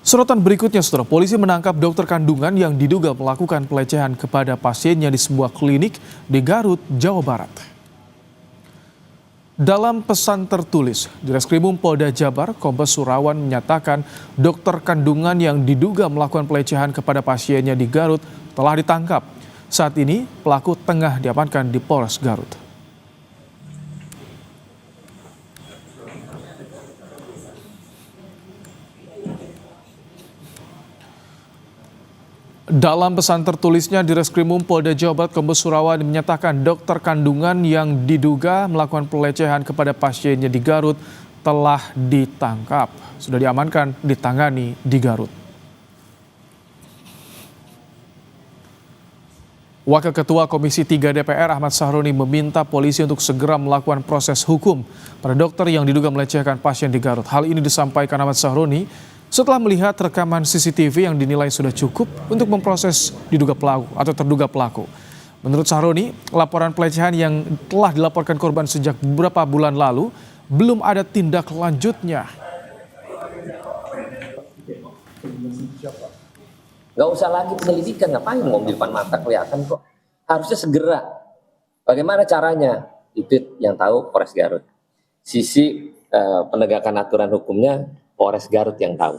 Sorotan berikutnya, saudara, polisi menangkap dokter kandungan yang diduga melakukan pelecehan kepada pasiennya di sebuah klinik di Garut, Jawa Barat. Dalam pesan tertulis, Direskrimum Polda Jabar, Kombes Surawan menyatakan dokter kandungan yang diduga melakukan pelecehan kepada pasiennya di Garut telah ditangkap. Saat ini pelaku tengah diamankan di Polres Garut. Dalam pesan tertulisnya, Direskrimum Polda Jawa Barat, Kombes Surawan menyatakan dokter kandungan yang diduga melakukan pelecehan kepada pasiennya di Garut telah ditangkap. Sudah diamankan, ditangani di Garut. Wakil Ketua Komisi 3 DPR Ahmad Sahroni meminta polisi untuk segera melakukan proses hukum pada dokter yang diduga melecehkan pasien di Garut. Hal ini disampaikan Ahmad Sahroni setelah melihat rekaman CCTV yang dinilai sudah cukup untuk memproses diduga pelaku atau terduga pelaku. Menurut Sahroni, laporan pelecehan yang telah dilaporkan korban sejak beberapa bulan lalu belum ada tindak lanjutnya. Gak usah lagi penyelidikan, ngapain ngomong di depan mata kelihatan kok. Harusnya segera. Bagaimana caranya? Itu yang tahu Polres Garut. Sisi penegakan aturan hukumnya Polres Garut yang tahu.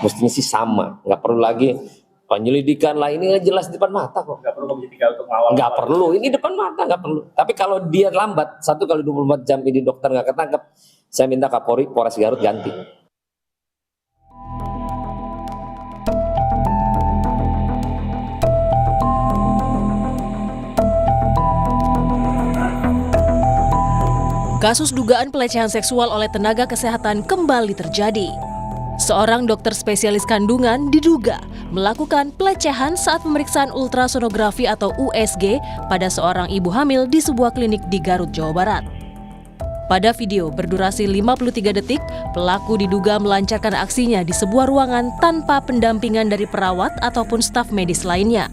Mestinya sih sama, nggak perlu lagi penyelidikan lah, ini jelas di depan mata kok. Nggak perlu Komisi 3 untuk mengawal. Nggak perlu, ini depan mata nggak perlu. Tapi kalau dia lambat, 1x24 jam ini dokter nggak ketangkep, saya minta Kapolri Polres Garut ganti. Kasus dugaan pelecehan seksual oleh tenaga kesehatan kembali terjadi. Seorang dokter spesialis kandungan diduga melakukan pelecehan saat pemeriksaan ultrasonografi atau USG pada seorang ibu hamil di sebuah klinik di Garut, Jawa Barat. Pada video berdurasi 53 detik, pelaku diduga melancarkan aksinya di sebuah ruangan tanpa pendampingan dari perawat ataupun staf medis lainnya.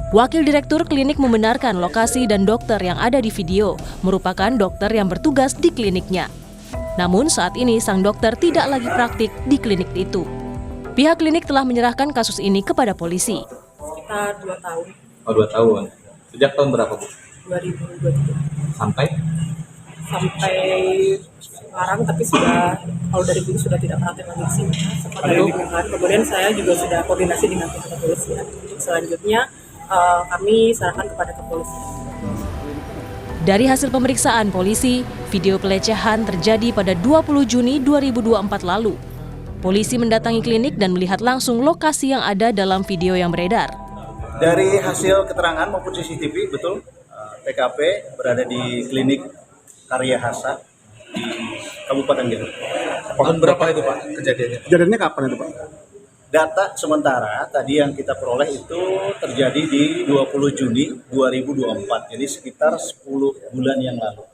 Wakil Direktur Klinik membenarkan lokasi dan dokter yang ada di video merupakan dokter yang bertugas di kliniknya. Namun saat ini sang dokter tidak lagi praktik di klinik itu. Pihak klinik telah menyerahkan kasus ini kepada polisi. Sekitar 2 tahun. Oh, 2 tahun. Sejak tahun berapa, Bu? 2023. Sampai Sekarang, tapi kalau dari dulu sudah tidak praktek lagi di sini. Seperti lingkungan. Kemudian saya juga sudah koordinasi dengan pihak kepolisian. Selanjutnya kami serahkan kepada kepolisian. Dari hasil pemeriksaan polisi, video pelecehan terjadi pada 20 Juni 2024 lalu. Polisi mendatangi klinik dan melihat langsung lokasi yang ada dalam video yang beredar. Dari hasil keterangan maupun CCTV, betul, TKP berada di klinik Karya Hasa di Kabupaten Garut. tahun berapa itu, Pak, kejadiannya? Kejadiannya kapan itu, Pak? Data sementara tadi yang kita peroleh itu terjadi di 20 Juni 2024, jadi sekitar 10 bulan yang lalu.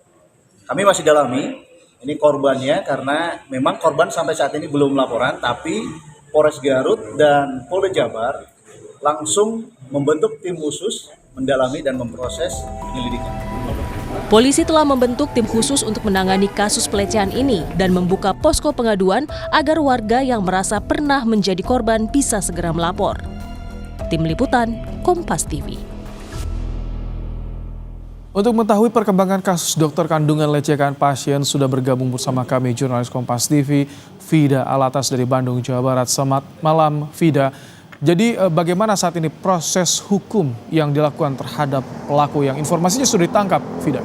Kami masih dalami ini korbannya karena memang korban sampai saat ini belum laporan, tapi Polres Garut dan Polda Jabar langsung membentuk tim khusus mendalami dan memproses penyelidikan. Polisi telah membentuk tim khusus untuk menangani kasus pelecehan ini dan membuka posko pengaduan agar warga yang merasa pernah menjadi korban bisa segera melapor. Tim Liputan, Kompas TV. Untuk mengetahui perkembangan kasus dokter kandungan lecehkan pasien, sudah bergabung bersama kami jurnalis Kompas TV, Fida Alatas dari Bandung, Jawa Barat. Selamat malam, Fida. Jadi bagaimana saat ini proses hukum yang dilakukan terhadap pelaku yang informasinya sudah ditangkap, Fida?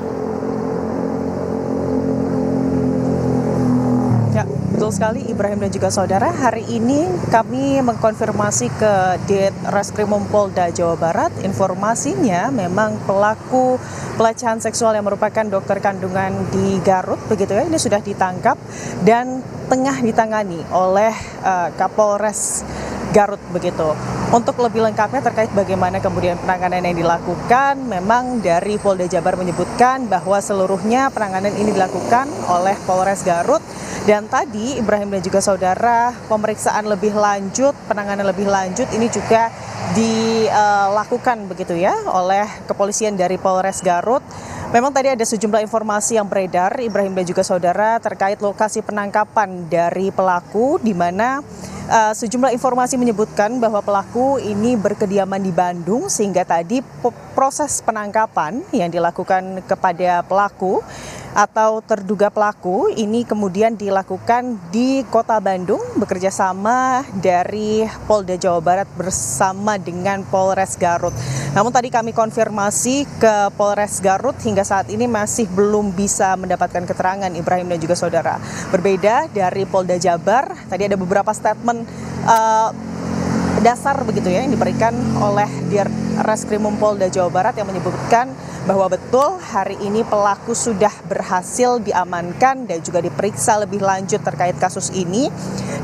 Ya, betul sekali Ibrahim dan juga saudara. Hari ini kami mengkonfirmasi ke Direskrimum Polda Jawa Barat. Informasinya memang pelaku pelecehan seksual yang merupakan dokter kandungan di Garut, begitu ya, ini sudah ditangkap dan tengah ditangani oleh Kapolres Garut begitu. Untuk lebih lengkapnya terkait bagaimana kemudian penanganan yang dilakukan, memang dari Polda Jabar menyebutkan bahwa seluruhnya penanganan ini dilakukan oleh Polres Garut. Dan tadi Ibrahim dan juga saudara, pemeriksaan lebih lanjut, penanganan lebih lanjut ini juga dilakukan begitu ya oleh kepolisian dari Polres Garut. Memang tadi ada sejumlah informasi yang beredar, Ibrahim dan juga saudara, terkait lokasi penangkapan dari pelaku, di mana sejumlah informasi menyebutkan bahwa pelaku ini berkediaman di Bandung, sehingga tadi proses penangkapan yang dilakukan kepada pelaku atau terduga pelaku ini kemudian dilakukan di Kota Bandung bekerja sama dari Polda Jawa Barat bersama dengan Polres Garut. Namun tadi kami konfirmasi ke Polres Garut, hingga saat ini masih belum bisa mendapatkan keterangan Ibrahim dan juga saudara. Berbeda dari Polda Jabar, tadi ada beberapa statement dasar begitu ya yang diberikan oleh Reskrimum Polda Jawa Barat yang menyebutkan bahwa betul hari ini pelaku sudah berhasil diamankan dan juga diperiksa lebih lanjut terkait kasus ini,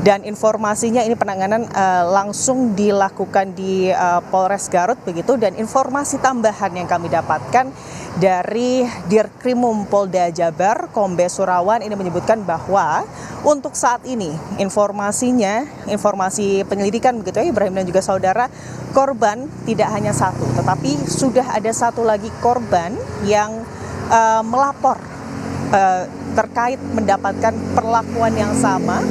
dan informasinya ini penanganan langsung dilakukan di Polres Garut begitu. Dan informasi tambahan yang kami dapatkan dari Dirkrimum Polda Jabar Kombes Surawan ini menyebutkan bahwa untuk saat ini informasi penyelidikan begitu ya Ibrahim dan juga saudara, korban tidak hanya satu, tetapi sudah ada satu lagi korban yang melapor terkait mendapatkan perlakuan yang sama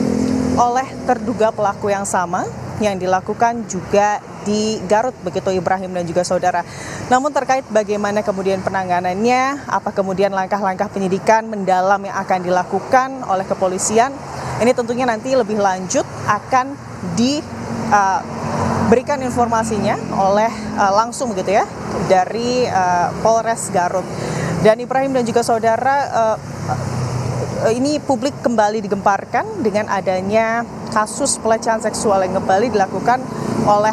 oleh terduga pelaku yang sama yang dilakukan juga di Garut begitu Ibrahim dan juga saudara. Namun terkait bagaimana kemudian penanganannya, apa kemudian langkah-langkah penyidikan mendalam yang akan dilakukan oleh kepolisian, ini tentunya nanti lebih lanjut akan diberikan informasinya oleh langsung begitu ya dari Polres Garut. Dan Ibrahim dan juga saudara, ini publik kembali digemparkan dengan adanya kasus pelecehan seksual yang kembali dilakukan oleh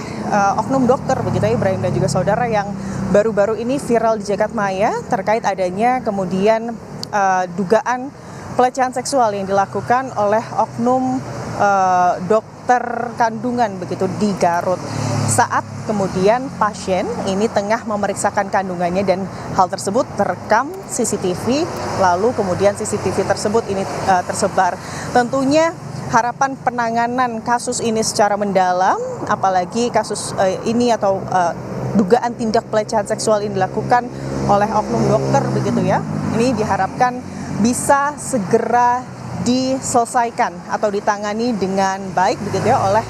oknum dokter begitu ya Ibrahim dan juga saudara, yang baru-baru ini viral di jagat maya terkait adanya kemudian dugaan pelecehan seksual yang dilakukan oleh oknum dokter kandungan begitu di Garut, saat kemudian pasien ini tengah memeriksakan kandungannya, dan hal tersebut terekam CCTV, lalu kemudian CCTV tersebut ini tersebar. Tentunya harapan penanganan kasus ini secara mendalam, apalagi kasus ini atau dugaan tindak pelecehan seksual ini dilakukan oleh oknum dokter begitu ya, ini diharapkan bisa segera diselesaikan atau ditangani dengan baik begitu ya oleh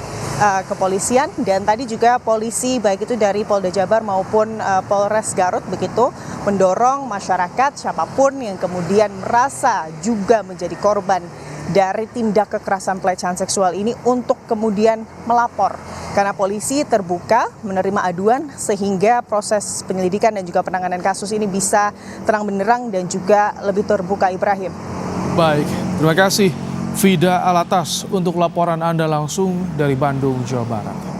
kepolisian. Dan tadi juga polisi baik itu dari Polda Jabar maupun Polres Garut begitu mendorong masyarakat siapapun yang kemudian merasa juga menjadi korban dari tindak kekerasan pelecehan seksual ini untuk kemudian melapor, karena polisi terbuka menerima aduan sehingga proses penyelidikan dan juga penanganan kasus ini bisa terang benderang dan juga lebih terbuka. Ibrahim. Baik, terima kasih Vida Alatas untuk laporan Anda langsung dari Bandung, Jawa Barat.